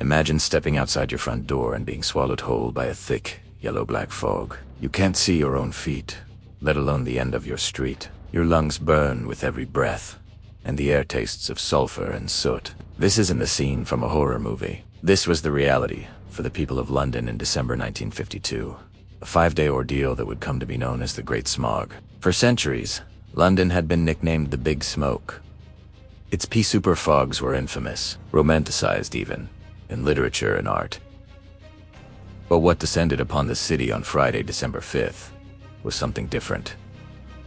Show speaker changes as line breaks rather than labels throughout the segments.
Imagine stepping outside your front door and being swallowed whole by a thick, yellow-black fog. You can't see your own feet, let alone the end of your street. Your lungs burn with every breath, and the air tastes of sulfur and soot. This isn't the scene from a horror movie. This was the reality for the people of London in December 1952. A 5-day ordeal that would come to be known as the Great Smog. For centuries, London had been nicknamed the Big Smoke. Its pea-soup fogs were infamous, romanticized even, in literature and art. But what descended upon the city on Friday, December 5th, was something different.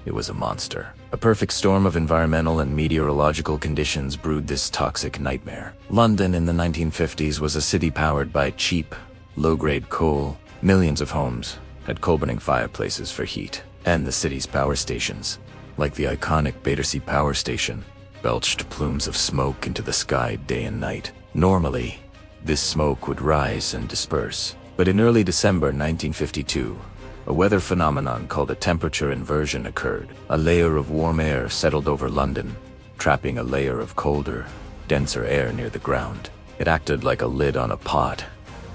It was a monster. A perfect storm of environmental and meteorological conditions brewed this toxic nightmare. London in the 1950s was a city powered by cheap, low-grade coal. Millions of homes had coal-burning fireplaces for heat, and the city's power stations, like the iconic Battersea Power Station, belched plumes of smoke into the sky day and night. Normally, this smoke would rise and disperse, but in early December 1952, a weather phenomenon called a temperature inversion occurred. A layer of warm air settled over London, trapping a layer of colder, denser air near the ground. It acted like a lid on a pot,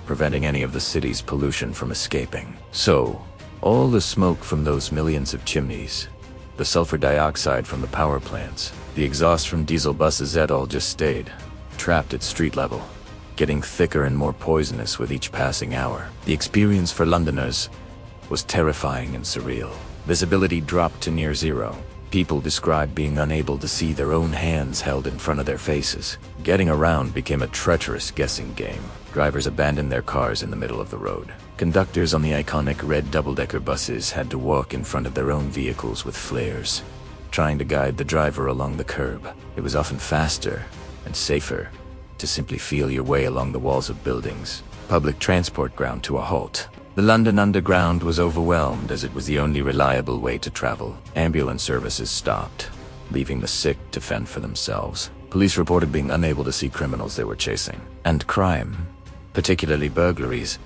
preventing any of the city's pollution from escaping. So, all the smoke from those millions of chimneys, the sulfur dioxide from the power plants, the exhaust from diesel buses, that all just stayed, trapped at street level, getting thicker and more poisonous with each passing hour. The experience for Londoners was terrifying and surreal. Visibility dropped to near zero. People described being unable to see their own hands held in front of their faces. Getting around became a treacherous guessing game. Drivers abandoned their cars in the middle of the road. Conductors on the iconic red double-decker buses had to walk in front of their own vehicles with flares, trying to guide the driver along the curb. It was often faster and safer to simply feel your way along the walls of buildings. Public transport ground to a halt. The London Underground was overwhelmed as it was the only reliable way to travel. Ambulance services stopped, leaving the sick to fend for themselves. Police reported being unable to see criminals they were chasing. And crime, particularly burglaries,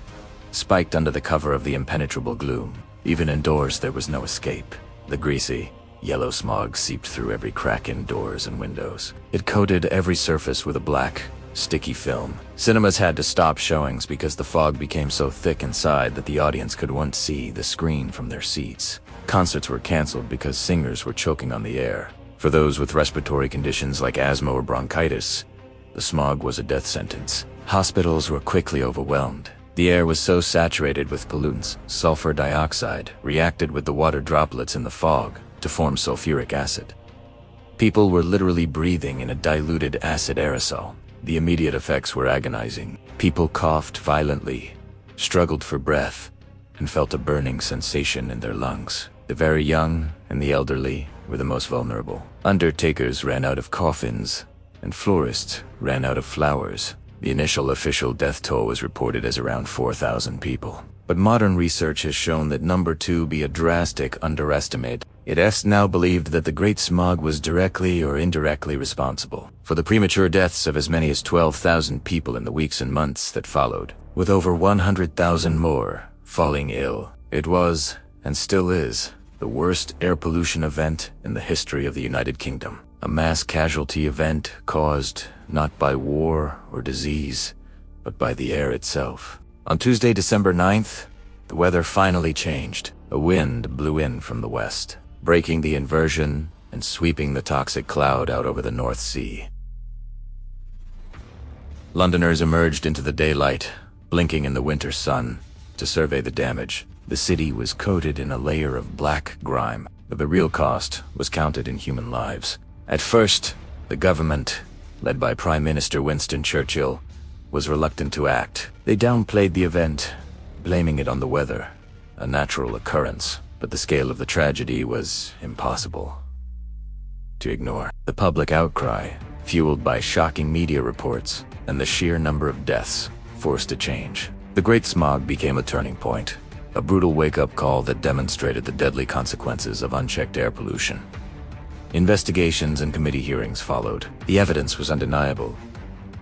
spiked under the cover of the impenetrable gloom. Even indoors there was no escape. The greasy, yellow smog seeped through every crack in doors and windows. It coated every surface with a black, sticky film. Cinemas had to stop showings because the fog became so thick inside that the audience could once see the screen from their seats. Concerts were canceled because singers were choking on the air. For those with respiratory conditions like asthma or bronchitis, the smog was a death sentence. Hospitals were quickly overwhelmed. The air was so saturated with pollutants, sulfur dioxide reacted with the water droplets in the fog to form sulfuric acid. People were literally breathing in a diluted acid aerosol. The immediate effects were agonizing. People coughed violently, struggled for breath, and felt a burning sensation in their lungs. The very young and the elderly were the most vulnerable. Undertakers ran out of coffins, and florists ran out of flowers. The initial official death toll was reported as around 4,000 people. But modern research has shown that number 2 be a drastic underestimate. It is now believed that the Great Smog was directly or indirectly responsible for the premature deaths of as many as 12,000 people in the weeks and months that followed, with over 100,000 more falling ill. It was, and still is, the worst air pollution event in the history of the United Kingdom. A mass casualty event caused not by war or disease, but by the air itself. On Tuesday, December 9th, the weather finally changed. A wind blew in from the west, breaking the inversion and sweeping the toxic cloud out over the North Sea. Londoners emerged into the daylight, blinking in the winter sun, to survey the damage. The city was coated in a layer of black grime, but the real cost was counted in human lives. At first, the government, led by Prime Minister Winston Churchill, was reluctant to act. They downplayed the event, blaming it on the weather, a natural occurrence, but the scale of the tragedy was impossible to ignore. The public outcry, fueled by shocking media reports and the sheer number of deaths, forced a change. The Great Smog became a turning point, a brutal wake-up call that demonstrated the deadly consequences of unchecked air pollution. Investigations and committee hearings followed. The evidence was undeniable.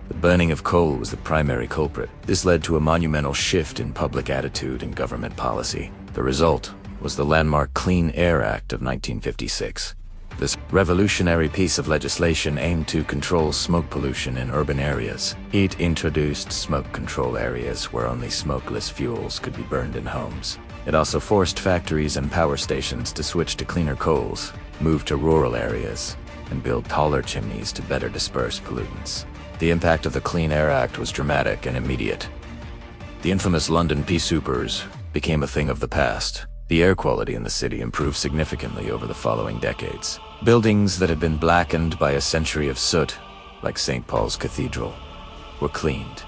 The burning of coal was the primary culprit. This led to a monumental shift in public attitude and government policy. The result was the landmark Clean Air Act of 1956. This revolutionary piece of legislation aimed to control smoke pollution in urban areas. It introduced smoke control areas where only smokeless fuels could be burned in homes. It also forced factories and power stations to switch to cleaner coals, move to rural areas, and build taller chimneys to better disperse pollutants. The impact of the Clean Air Act was dramatic and immediate. The infamous London pea soupers became a thing of the past. The air quality in the city improved significantly over the following decades. Buildings that had been blackened by a century of soot, like St. Paul's Cathedral, were cleaned,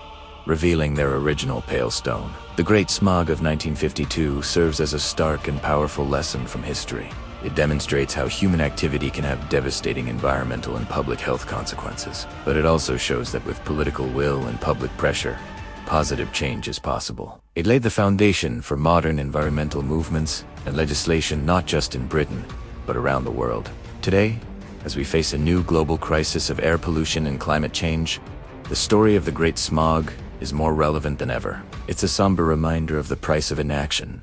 revealing their original pale stone. The Great Smog of 1952 serves as a stark and powerful lesson from history. It demonstrates how human activity can have devastating environmental and public health consequences. But it also shows that with political will and public pressure, positive change is possible. It laid the foundation for modern environmental movements and legislation not just in Britain, but around the world. Today, as we face a new global crisis of air pollution and climate change, the story of the Great Smog is more relevant than ever. It's a somber reminder of the price of inaction,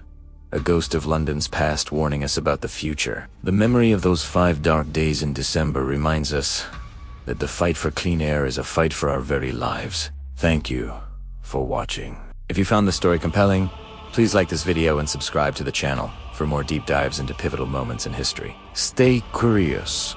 a ghost of London's past warning us about the future. The memory of those 5 dark days in December reminds us that the fight for clean air is a fight for our very lives. Thank you for watching. If you found the story compelling, please like this video and subscribe to the channel for more deep dives into pivotal moments in history. Stay curious.